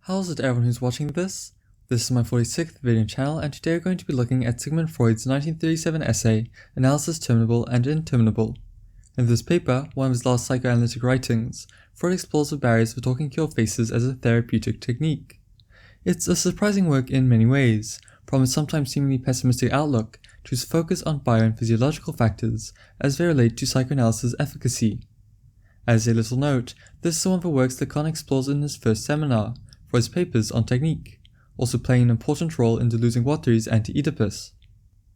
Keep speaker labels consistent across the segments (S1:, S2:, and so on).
S1: How's it everyone who's watching this? This is my 46th video channel, and today we're going to be looking at Sigmund Freud's 1937 essay, Analysis Terminable and Interminable. In this paper, one of his last psychoanalytic writings, Freud explores the barriers for talking to your faces as a therapeutic technique. It's a surprising work in many ways, from his sometimes seemingly pessimistic outlook to his focus on bio and physiological factors as they relate to psychoanalysis efficacy. As a little note, this is one of the works that Kahn explores in his first seminar, for his papers on technique, also playing an important role in Deleuze and Guattari's Anti-Oedipus.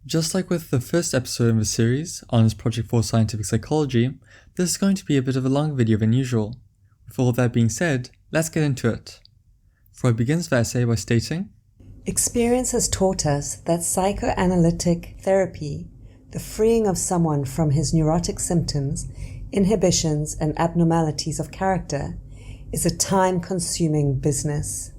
S1: Just like with the first episode in the series, on his project for scientific psychology, this is going to be a bit of a longer video than usual. With all that being said, let's get into it. Freud begins the essay by stating,
S2: "Experience has taught us that psychoanalytic therapy, the freeing of someone from his neurotic symptoms, inhibitions, and abnormalities of character, is a time-consuming business."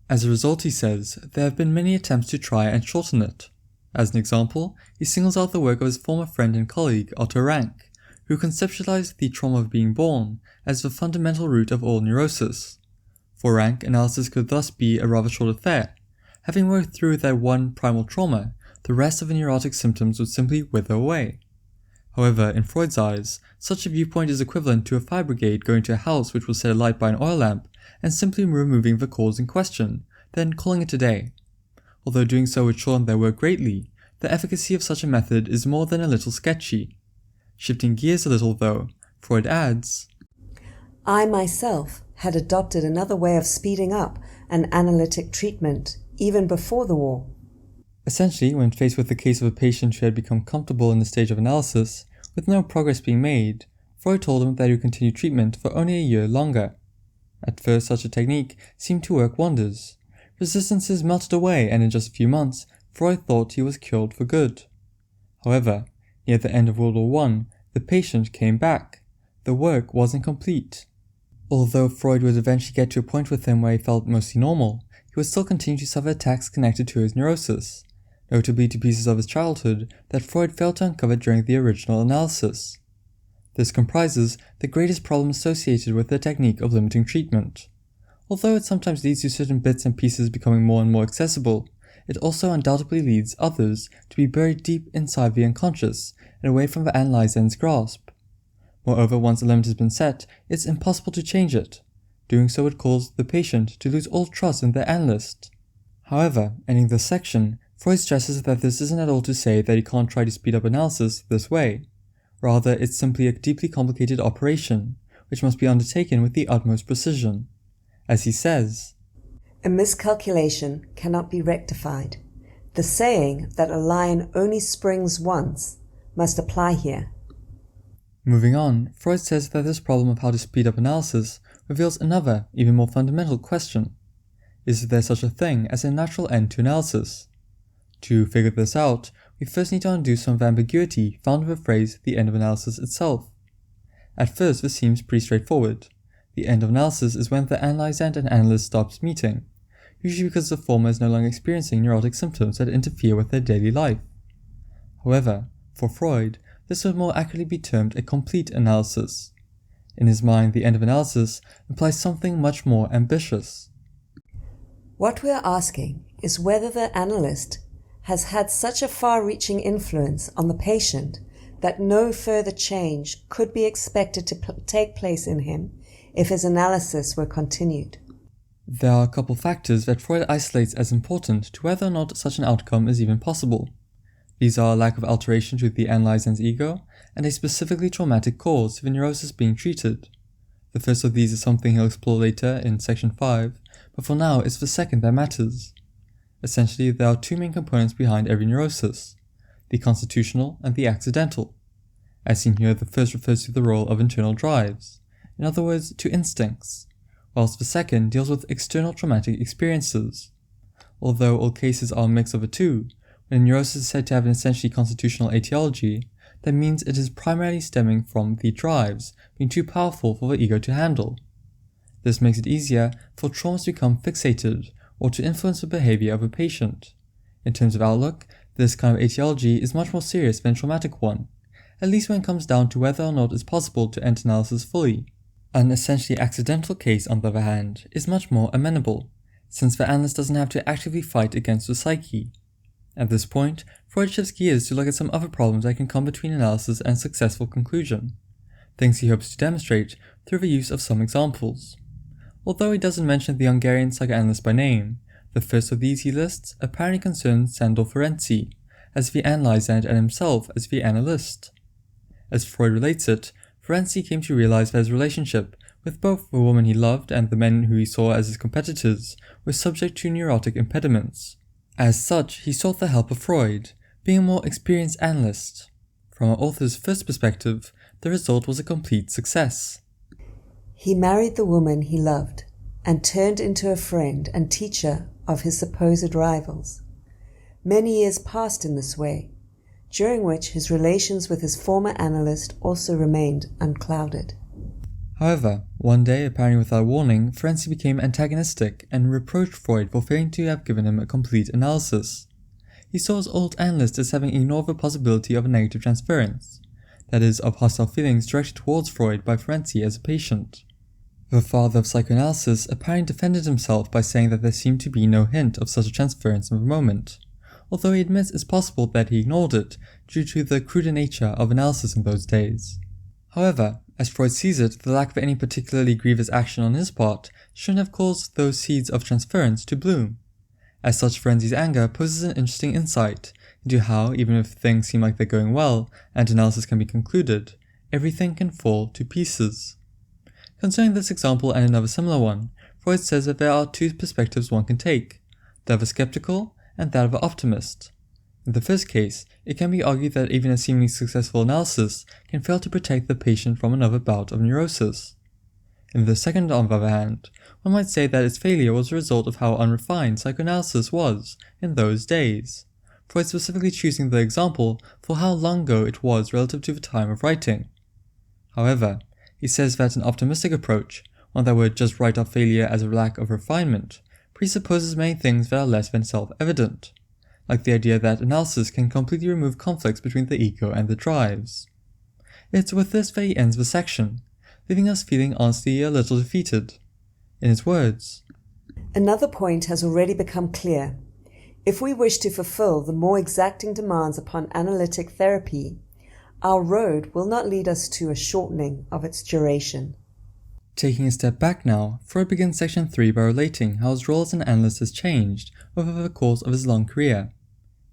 S1: As a result, he says, there have been many attempts to try and shorten it. As an example, he singles out the work of his former friend and colleague Otto Rank, who conceptualized the trauma of being born as the fundamental root of all neurosis. For Rank, analysis could thus be a rather short affair. Having worked through that one primal trauma, the rest of the neurotic symptoms would simply wither away. However, in Freud's eyes, such a viewpoint is equivalent to a fire brigade going to a house which was set alight by an oil lamp and simply removing the cause in question, then calling it a day. Although doing so would shorten their work greatly, the efficacy of such a method is more than a little sketchy. Shifting gears a little though, Freud adds,
S2: "I myself had adopted another way of speeding up an analytic treatment even before the war."
S1: Essentially, when faced with the case of a patient who had become comfortable in the stage of analysis, with no progress being made, Freud told him that he would continue treatment for only a year longer. At first, such a technique seemed to work wonders. Resistances melted away, and in just a few months, Freud thought he was cured for good. However, near the end of World War I, the patient came back. The work wasn't complete. Although Freud would eventually get to a point with him where he felt mostly normal, he would still continue to suffer attacks connected to his neurosis, notably to pieces of his childhood that Freud failed to uncover during the original analysis. This comprises the greatest problem associated with the technique of limiting treatment. Although it sometimes leads to certain bits and pieces becoming more and more accessible, it also undoubtedly leads others to be buried deep inside the unconscious and away from the analyzer's grasp. Moreover, once a limit has been set, it's impossible to change it. Doing so would cause the patient to lose all trust in their analyst. However, ending this section, Freud stresses that this isn't at all to say that he can't try to speed up analysis this way. Rather, it's simply a deeply complicated operation, which must be undertaken with the utmost precision. As he says,
S2: "A miscalculation cannot be rectified. The saying that a lion only springs once must apply here."
S1: Moving on, Freud says that this problem of how to speed up analysis reveals another, even more fundamental question. Is there such a thing as a natural end to analysis? To figure this out, we first need to undo some of the ambiguity found in the phrase "the end of analysis" itself. At first, this seems pretty straightforward. The end of analysis is when the analysand and analyst stops meeting, usually because the former is no longer experiencing neurotic symptoms that interfere with their daily life. However, for Freud, this would more accurately be termed a complete analysis. In his mind, the end of analysis implies something much more ambitious.
S2: What we are asking is whether the analyst has had such a far-reaching influence on the patient that no further change could be expected to take place in him if his analysis were continued.
S1: There are a couple factors that Freud isolates as important to whether or not such an outcome is even possible. These are a lack of alteration to the analyzand's ego and a specifically traumatic cause to the neurosis being treated. The first of these is something he'll explore later in section 5, but for now it's the second that matters. Essentially, there are two main components behind every neurosis, the constitutional and the accidental. As seen here, the first refers to the role of internal drives, in other words, to instincts, whilst the second deals with external traumatic experiences. Although all cases are a mix of the two, when a neurosis is said to have an essentially constitutional etiology, that means it is primarily stemming from the drives being too powerful for the ego to handle. This makes it easier for traumas to become fixated or to influence the behavior of a patient. In terms of outlook, this kind of etiology is much more serious than a traumatic one, at least when it comes down to whether or not it's possible to end analysis fully. An essentially accidental case, on the other hand, is much more amenable, since the analyst doesn't have to actively fight against the psyche. At this point, Freud shifts gears to look at some other problems that can come between analysis and successful conclusion, things he hopes to demonstrate through the use of some examples. Although he doesn't mention the Hungarian psychoanalyst by name, the first of these he lists apparently concerns Sandor Ferenczi as the analyzer and himself as the analyst. As Freud relates it, Ferenczi came to realize that his relationship with both the woman he loved and the men who he saw as his competitors was subject to neurotic impediments. As such, he sought the help of Freud, being a more experienced analyst. From our author's first perspective, the result was a complete success.
S2: He married the woman he loved and turned into a friend and teacher of his supposed rivals. Many years passed in this way, during which his relations with his former analyst also remained unclouded.
S1: However, one day, apparently without warning, Ferenczi became antagonistic and reproached Freud for failing to have given him a complete analysis. He saw his old analyst as having ignored the possibility of a negative transference, that is, of hostile feelings directed towards Freud by Ferenczi as a patient. The father of psychoanalysis apparently defended himself by saying that there seemed to be no hint of such a transference in the moment, although he admits it's possible that he ignored it due to the cruder nature of analysis in those days. However, as Freud sees it, the lack of any particularly grievous action on his part shouldn't have caused those seeds of transference to bloom. As such, Ferenczi's anger poses an interesting insight into how, even if things seem like they're going well and analysis can be concluded, everything can fall to pieces. Concerning this example and another similar one, Freud says that there are two perspectives one can take, that of a skeptical and that of an optimist. In the first case, it can be argued that even a seemingly successful analysis can fail to protect the patient from another bout of neurosis. In the second, on the other hand, one might say that its failure was a result of how unrefined psychoanalysis was in those days, Freud specifically choosing the example for how long ago it was relative to the time of writing. However, he says that an optimistic approach, one that would just write off failure as a lack of refinement, presupposes many things that are less than self-evident, like the idea that analysis can completely remove conflicts between the ego and the drives. It's with this that he ends the section, leaving us feeling honestly a little defeated. In his words,
S2: Another point has already become clear. If we wish to fulfill the more exacting demands upon analytic therapy, our road will not lead us to a shortening of its duration.
S1: Taking a step back now, Freud begins section 3 by relating how his role as an analyst has changed over the course of his long career.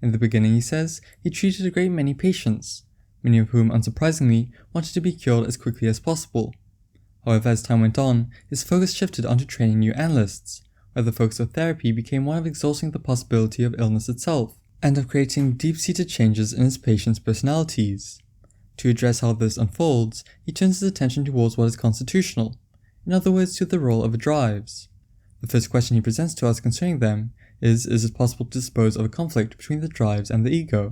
S1: In the beginning, he says, he treated a great many patients, many of whom, unsurprisingly, wanted to be cured as quickly as possible. However, as time went on, his focus shifted onto training new analysts, where the focus of therapy became one of exhausting the possibility of illness itself, and of creating deep-seated changes in his patients' personalities. To address how this unfolds, he turns his attention towards what is constitutional, in other words, to the role of the drives. The first question he presents to us concerning them is it possible to dispose of a conflict between the drives and the ego?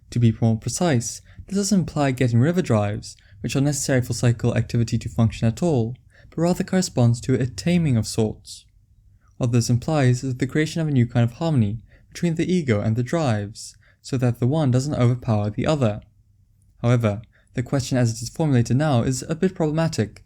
S1: To be more precise, this doesn't imply getting rid of the drives, which are necessary for psychical activity to function at all, but rather corresponds to a taming of sorts. What this implies is the creation of a new kind of harmony between the ego and the drives, so that the one doesn't overpower the other. However, the question as it is formulated now is a bit problematic.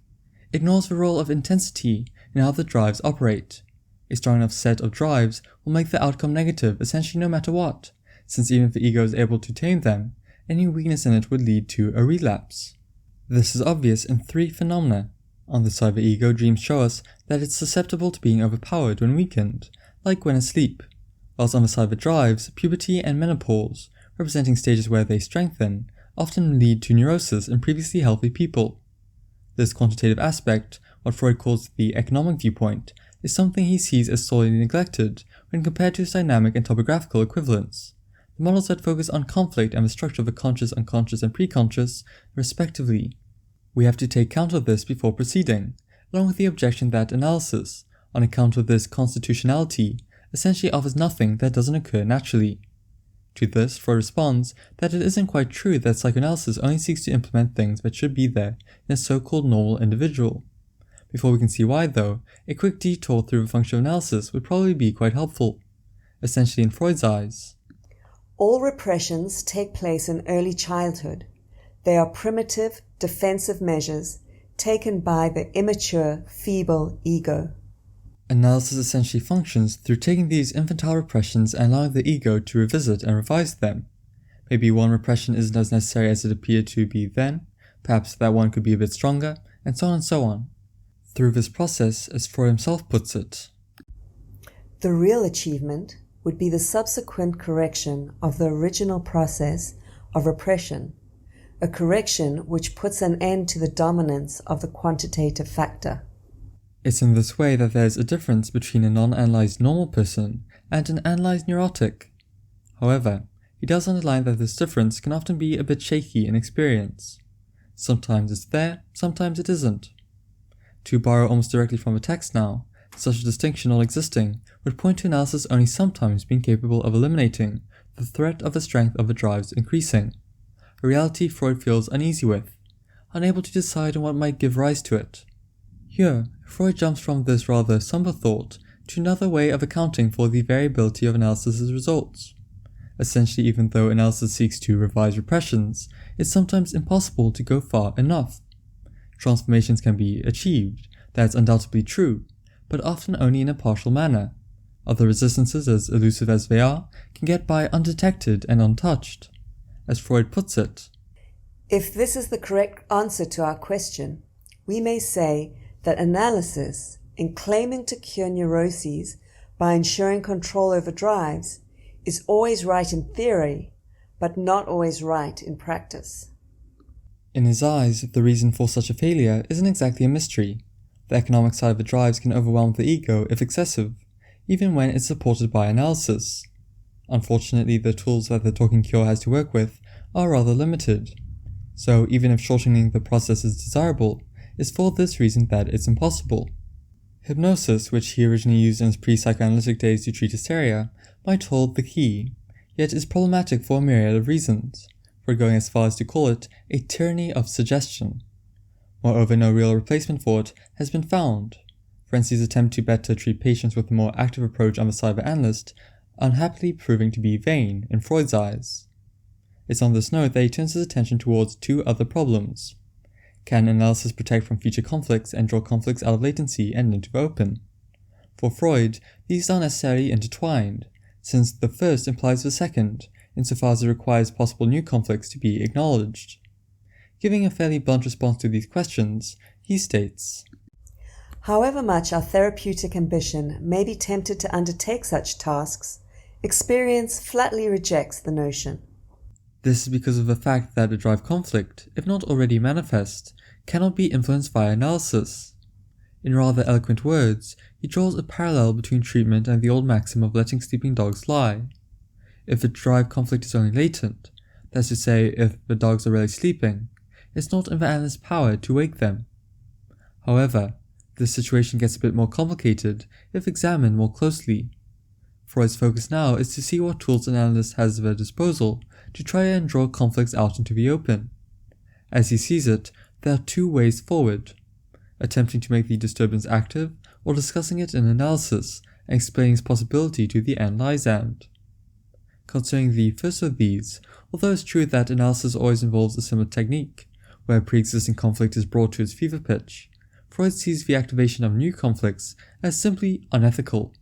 S1: It ignores the role of intensity in how the drives operate. A strong enough set of drives will make the outcome negative essentially no matter what, since even if the ego is able to tame them, any weakness in it would lead to a relapse. This is obvious in three phenomena. On the side of the ego, dreams show us that it's susceptible to being overpowered when weakened, like when asleep, whilst on the side of the drives, puberty and menopause, representing stages where they strengthen, often lead to neurosis in previously healthy people. This quantitative aspect, what Freud calls the economic viewpoint, is something he sees as sorely neglected when compared to its dynamic and topographical equivalents, the models that focus on conflict and the structure of the conscious, unconscious, and preconscious, respectively. We have to take count of this before proceeding, along with the objection that analysis, on account of this constitutionality, essentially offers nothing that doesn't occur naturally. To this, Freud responds that it isn't quite true that psychoanalysis only seeks to implement things that should be there in a so-called normal individual. Before we can see why, though, a quick detour through the function of analysis would probably be quite helpful. Essentially, in Freud's eyes,
S2: all repressions take place in early childhood. They are primitive, defensive measures taken by the immature, feeble ego.
S1: Analysis essentially functions through taking these infantile repressions and allowing the ego to revisit and revise them. Maybe one repression isn't as necessary as it appeared to be then, perhaps that one could be a bit stronger, and so on and so on. Through this process, as Freud himself puts it,
S2: the real achievement would be the subsequent correction of the original process of repression, a correction which puts an end to the dominance of the quantitative factor.
S1: It's in this way that there's a difference between a non-analyzed normal person and an analyzed neurotic. However, he does underline that this difference can often be a bit shaky in experience. Sometimes it's there, sometimes it isn't. To borrow almost directly from the text now, such a distinction not existing would point to analysis only sometimes being capable of eliminating the threat of the strength of the drives increasing, a reality Freud feels uneasy with, unable to decide on what might give rise to it. Here, Freud jumps from this rather somber thought to another way of accounting for the variability of analysis's results. Essentially, even though analysis seeks to revise repressions, it's sometimes impossible to go far enough. Transformations can be achieved, that's undoubtedly true, but often only in a partial manner. Other resistances, as elusive as they are, can get by undetected and untouched. As Freud puts it,
S2: if this is the correct answer to our question, we may say that analysis, in claiming to cure neuroses by ensuring control over drives, is always right in theory, but not always right in practice.
S1: In his eyes, the reason for such a failure isn't exactly a mystery. The economic side of the drives can overwhelm the ego if excessive, even when it's supported by analysis. Unfortunately, the tools that the talking cure has to work with are rather limited. So even if shortening the process is desirable, it's for this reason that it's impossible. Hypnosis, which he originally used in his pre-psychoanalytic days to treat hysteria, might hold the key, yet is problematic for a myriad of reasons, for going as far as to call it a tyranny of suggestion. Moreover, no real replacement for it has been found. Ferenczi's attempt to better treat patients with a more active approach on the side of the analyst unhappily proving to be vain in Freud's eyes. It's on this note that he turns his attention towards two other problems. Can analysis protect from future conflicts and draw conflicts out of latency and into the open? For Freud, these are necessarily intertwined, since the first implies the second, insofar as it requires possible new conflicts to be acknowledged. Giving a fairly blunt response to these questions, he states,
S2: however much our therapeutic ambition may be tempted to undertake such tasks, experience flatly rejects the notion.
S1: This is because of the fact that a drive conflict, if not already manifest, cannot be influenced via analysis. In rather eloquent words, he draws a parallel between treatment and the old maxim of letting sleeping dogs lie. If the drive conflict is only latent, that's to say, if the dogs are really sleeping, it's not in the analyst's power to wake them. However, this situation gets a bit more complicated if examined more closely. Freud's focus now is to see what tools an analyst has at their disposal to try and draw conflicts out into the open. As he sees it, there are two ways forward: attempting to make the disturbance active, or discussing it in analysis and explaining its possibility to the analysand. Concerning the first of these, although it's true that analysis always involves a similar technique, where pre-existing conflict is brought to its fever pitch, Freud sees the activation of new conflicts as simply unethical.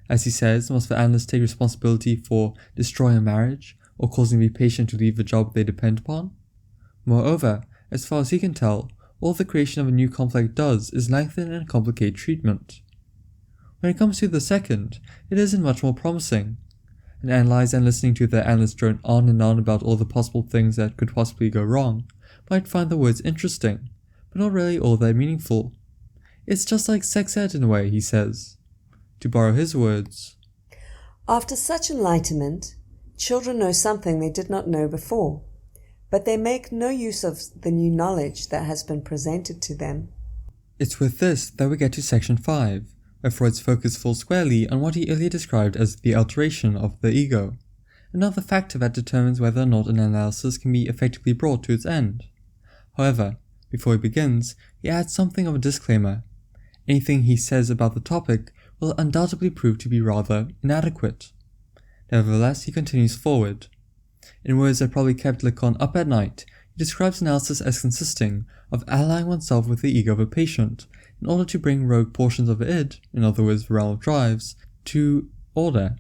S1: As he says, must the analyst take responsibility for destroying a marriage, or causing the patient to leave the job they depend upon? Moreover, as far as he can tell, all the creation of a new conflict does is lengthen and complicate treatment. When it comes to the second, it isn't much more promising. An analyzer and listening to the analyst drone on and on about all the possible things that could possibly go wrong might find the words interesting, but not really all that meaningful. It's just like sex ed in a way, he says. To borrow his words,
S2: after such enlightenment, children know something they did not know before, but they make no use of the new knowledge that has been presented to them.
S1: It's with this that we get to section 5, where Freud's focus falls squarely on what he earlier described as the alteration of the ego, another factor that determines whether or not an analysis can be effectively brought to its end. However, before he begins, he adds something of a disclaimer. Anything he says about the topic will undoubtedly prove to be rather inadequate. Nevertheless, he continues forward. In words that probably kept Lacan up at night, he describes analysis as consisting of allying oneself with the ego of a patient in order to bring rogue portions of the id, in other words the realm of drives, to order.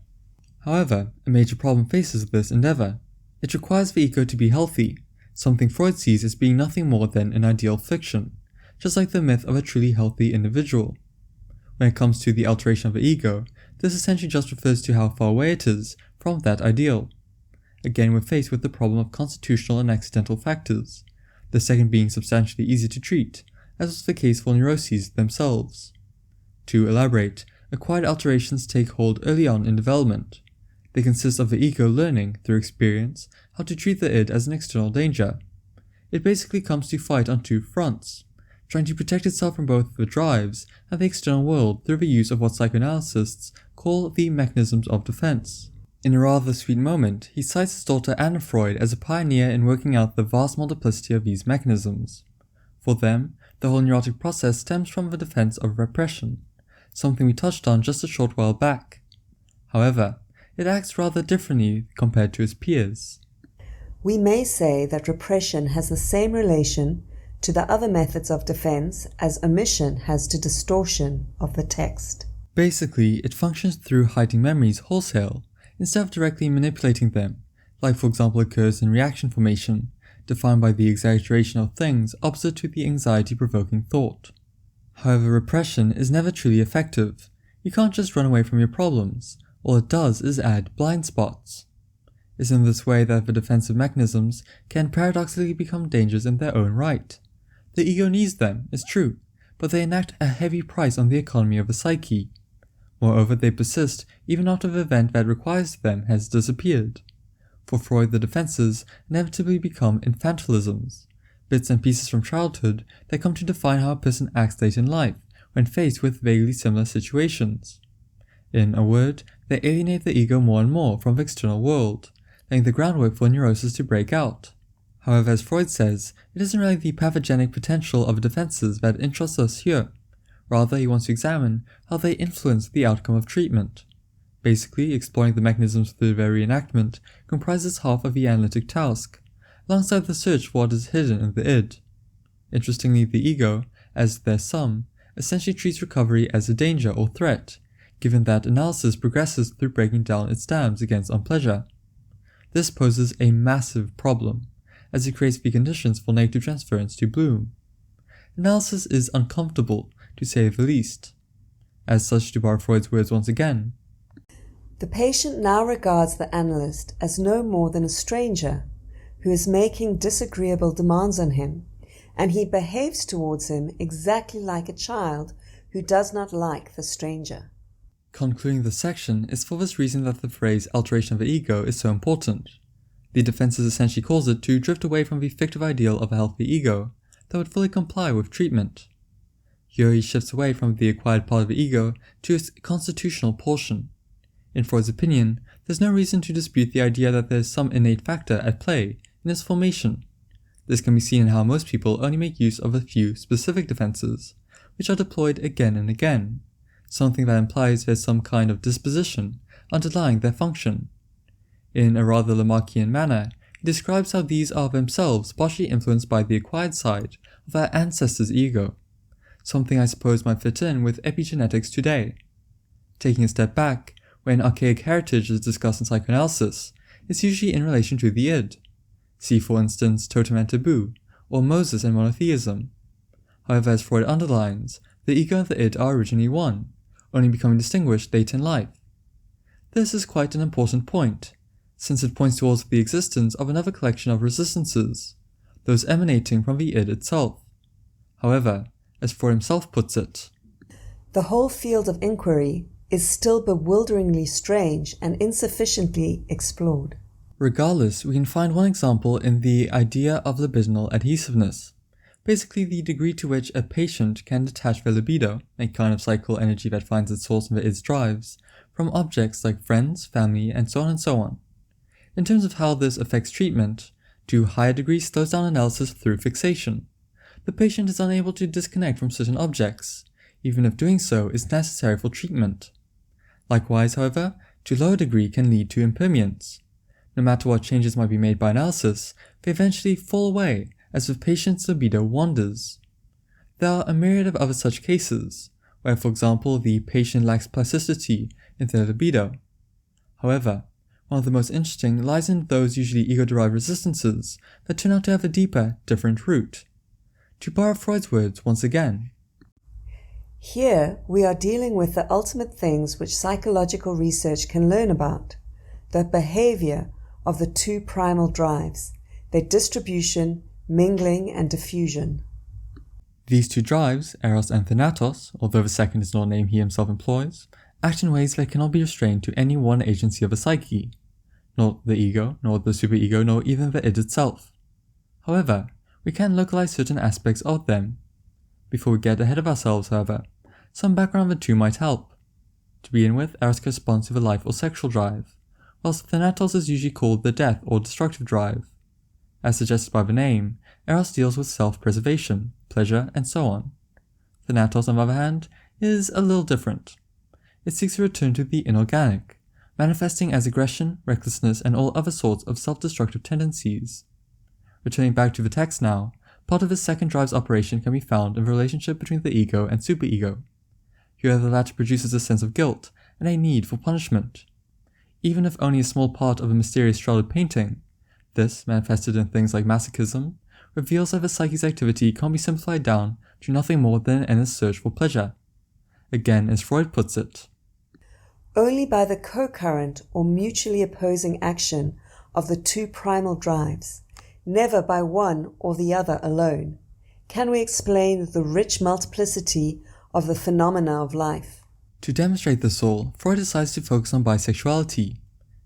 S1: However, a major problem faces this endeavor. It requires the ego to be healthy, something Freud sees as being nothing more than an ideal fiction, just like the myth of a truly healthy individual. When it comes to the alteration of the ego, this essentially just refers to how far away it is from that ideal. Again, we're faced with the problem of constitutional and accidental factors, the second being substantially easier to treat, as was the case for neuroses themselves. To elaborate, acquired alterations take hold early on in development. They consist of the ego learning, through experience, how to treat the id as an external danger. It basically comes to fight on two fronts, trying to protect itself from both the drives and the external world through the use of what psychoanalysts call the mechanisms of defense. In a rather sweet moment, he cites his daughter Anna Freud as a pioneer in working out the vast multiplicity of these mechanisms. For them, the whole neurotic process stems from the defense of repression, something we touched on just a short while back. However, it acts rather differently compared to its peers.
S2: We may say that repression has the same relation to the other methods of defense as omission has to distortion of the text.
S1: Basically, it functions through hiding memories wholesale, instead of directly manipulating them, like for example occurs in reaction formation, defined by the exaggeration of things opposite to the anxiety-provoking thought. However, repression is never truly effective. You can't just run away from your problems. All it does is add blind spots. It's in this way that the defensive mechanisms can paradoxically become dangers in their own right. The ego needs them, it's true, but they enact a heavy price on the economy of the psyche. Moreover, they persist even after the event that requires them has disappeared. For Freud, the defenses inevitably become infantilisms, bits and pieces from childhood that come to define how a person acts late in life when faced with vaguely similar situations. In a word, they alienate the ego more and more from the external world, laying the groundwork for neurosis to break out. However, as Freud says, it isn't really the pathogenic potential of the defenses that interests us here. Rather, he wants to examine how they influence the outcome of treatment. Basically, exploring the mechanisms through their reenactment comprises half of the analytic task, alongside the search for what is hidden in the id. Interestingly, the ego, as their sum, essentially treats recovery as a danger or threat, given that analysis progresses through breaking down its dams against unpleasure. This poses a massive problem, as it creates the conditions for negative transference to bloom. Analysis is uncomfortable, to say the least. As such, to borrow Freud's words once again,
S2: the patient now regards the analyst as no more than a stranger who is making disagreeable demands on him, and he behaves towards him exactly like a child who does not like the stranger.
S1: Concluding this section is for this reason that the phrase alteration of the ego is so important. The defenses essentially cause it to drift away from the fictive ideal of a healthy ego that would fully comply with treatment. Here he shifts away from the acquired part of the ego to its constitutional portion. In Freud's opinion, there's no reason to dispute the idea that there's some innate factor at play in its formation. This can be seen in how most people only make use of a few specific defenses, which are deployed again and again, something that implies there's some kind of disposition underlying their function. In a rather Lamarckian manner, he describes how these are themselves partially influenced by the acquired side of our ancestors' ego, something I suppose might fit in with epigenetics today. Taking a step back, when archaic heritage is discussed in psychoanalysis, it's usually in relation to the id. See for instance Totem and Taboo, or Moses and monotheism. However, as Freud underlines, the ego and the id are originally one, only becoming distinguished late in life. This is quite an important point, since it points towards the existence of another collection of resistances, those emanating from the id itself. However, as Freud himself puts it,
S2: the whole field of inquiry is still bewilderingly strange and insufficiently explored.
S1: Regardless, we can find one example in the idea of libidinal adhesiveness, basically the degree to which a patient can detach their libido, a kind of psychical energy that finds its source in the id's drives, from objects like friends, family, and so on and so on. In terms of how this affects treatment, to higher degrees slows down analysis through fixation. The patient is unable to disconnect from certain objects, even if doing so is necessary for treatment. Likewise, however, to lower degree can lead to impermanence. No matter what changes might be made by analysis, they eventually fall away as the patient's libido wanders. There are a myriad of other such cases, where for example the patient lacks plasticity in their libido. However, one of the most interesting lies in those usually ego-derived resistances that turn out to have a deeper, different root. To borrow Freud's words once again,
S2: here we are dealing with the ultimate things which psychological research can learn about, the behavior of the two primal drives, their distribution, mingling, and diffusion.
S1: These two drives, Eros and Thanatos, although the second is not a name he himself employs, act in ways that cannot be restrained to any one agency of a psyche, not the ego, nor the superego, nor even the id itself. However, we can localize certain aspects of them. Before we get ahead of ourselves, however, some background on the two might help. To begin with, Eros corresponds to the life or sexual drive, whilst Thanatos is usually called the death or destructive drive. As suggested by the name, Eros deals with self-preservation, pleasure, and so on. Thanatos, on the other hand, is a little different. It seeks a return to the inorganic, manifesting as aggression, recklessness, and all other sorts of self-destructive tendencies. Returning back to the text now, part of this second drive's operation can be found in the relationship between the ego and superego. Here the latter produces a sense of guilt and a need for punishment. Even if only a small part of a mysterious shrouded painting, this, manifested in things like masochism, reveals that the psyche's activity can't be simplified down to nothing more than an endless search for pleasure. Again, as Freud puts it,
S2: only by the co-current or mutually opposing action of the two primal drives, never by one or the other alone, can we explain the rich multiplicity of the phenomena of life.
S1: To demonstrate this all, Freud decides to focus on bisexuality.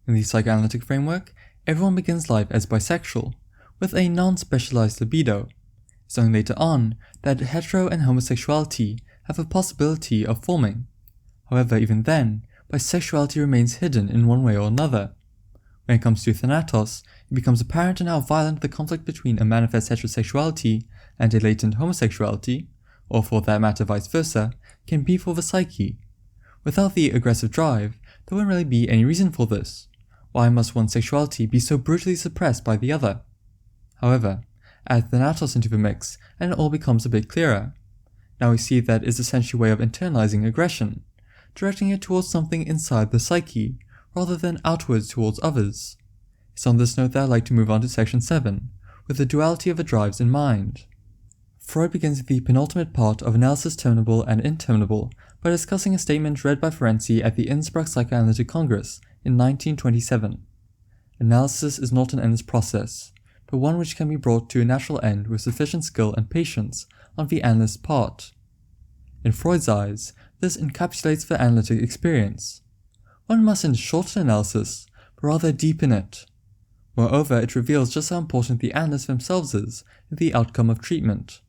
S1: In the psychoanalytic framework, everyone begins life as bisexual, with a non-specialized libido. It's only later on that hetero and homosexuality have a possibility of forming. However, even then, bisexuality remains hidden in one way or another. When it comes to Thanatos, it becomes apparent in how violent the conflict between a manifest heterosexuality and a latent homosexuality, or for that matter vice versa, can be for the psyche. Without the aggressive drive, there wouldn't really be any reason for this. Why must one sexuality be so brutally suppressed by the other? However, add Thanatos into the mix and it all becomes a bit clearer. Now we see that it's essentially a way of internalizing aggression, directing it towards something inside the psyche, rather than outwards towards others. It's on this note that I'd like to move on to section 7, with the duality of the drives in mind. Freud begins the penultimate part of Analysis Terminable and Interminable by discussing a statement read by Ferenczi at the Innsbruck Psychoanalytic Congress in 1927. Analysis is not an endless process, but one which can be brought to a natural end with sufficient skill and patience on the analyst's part. In Freud's eyes, this encapsulates the analytic experience. One mustn't shorten analysis, but rather deepen it. Moreover, it reveals just how important the analyst themselves is in the outcome of treatment.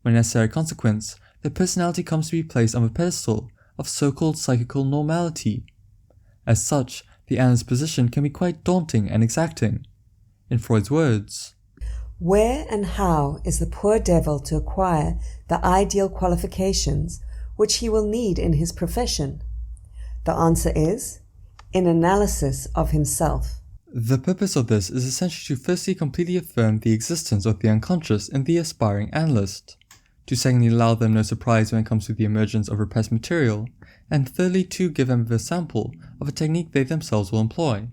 S1: By necessary consequence, their personality comes to be placed on the pedestal of so-called psychical normality. As such, the analyst's position can be quite daunting and exacting. In Freud's words,
S2: where and how is the poor devil to acquire the ideal qualifications which he will need in his profession? The answer is, in analysis of himself.
S1: The purpose of this is essentially to firstly completely affirm the existence of the unconscious in the aspiring analyst, to secondly allow them no surprise when it comes to the emergence of repressed material, and thirdly to give them the sample of a technique they themselves will employ.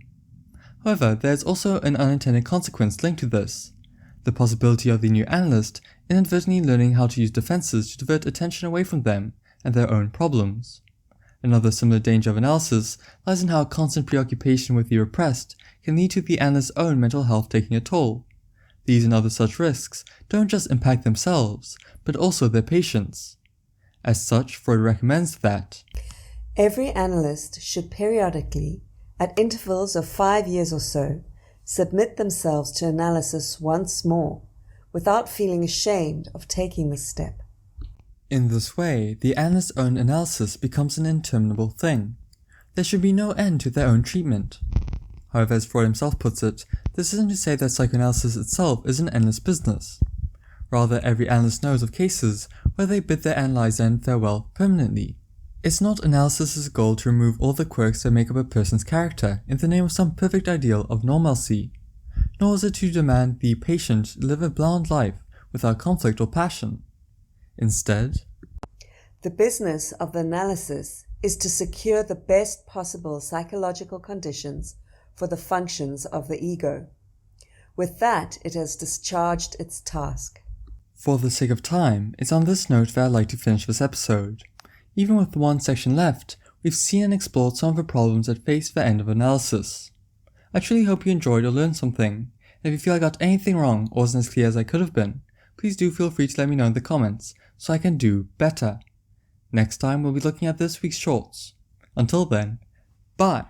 S1: However, there is also an unintended consequence linked to this, the possibility of the new analyst inadvertently learning how to use defenses to divert attention away from them and their own problems. Another similar danger of analysis lies in how constant preoccupation with the repressed can lead to the analyst's own mental health taking a toll. These and other such risks don't just impact themselves, but also their patients. As such, Freud recommends that
S2: every analyst should periodically, at intervals of 5 years or so, submit themselves to analysis once more, without feeling ashamed of taking this step.
S1: In this way, the analyst's own analysis becomes an interminable thing. There should be no end to their own treatment. However, as Freud himself puts it, this isn't to say that psychoanalysis itself is an endless business. Rather, every analyst knows of cases where they bid their analyzer in farewell permanently. It's not analysis's goal to remove all the quirks that make up a person's character in the name of some perfect ideal of normalcy. nor is it to demand the patient live a bland life without conflict or passion. Instead,
S2: the business of the analysis is to secure the best possible psychological conditions for the functions of the ego. With that, it has discharged its task.
S1: For the sake of time, it's on this note that I'd like to finish this episode. Even with one section left, we've seen and explored some of the problems that face the end of analysis. I truly hope you enjoyed or learned something, and if you feel I got anything wrong or wasn't as clear as I could have been, please do feel free to let me know in the comments so I can do better. Next time we'll be looking at this week's shorts. Until then, bye!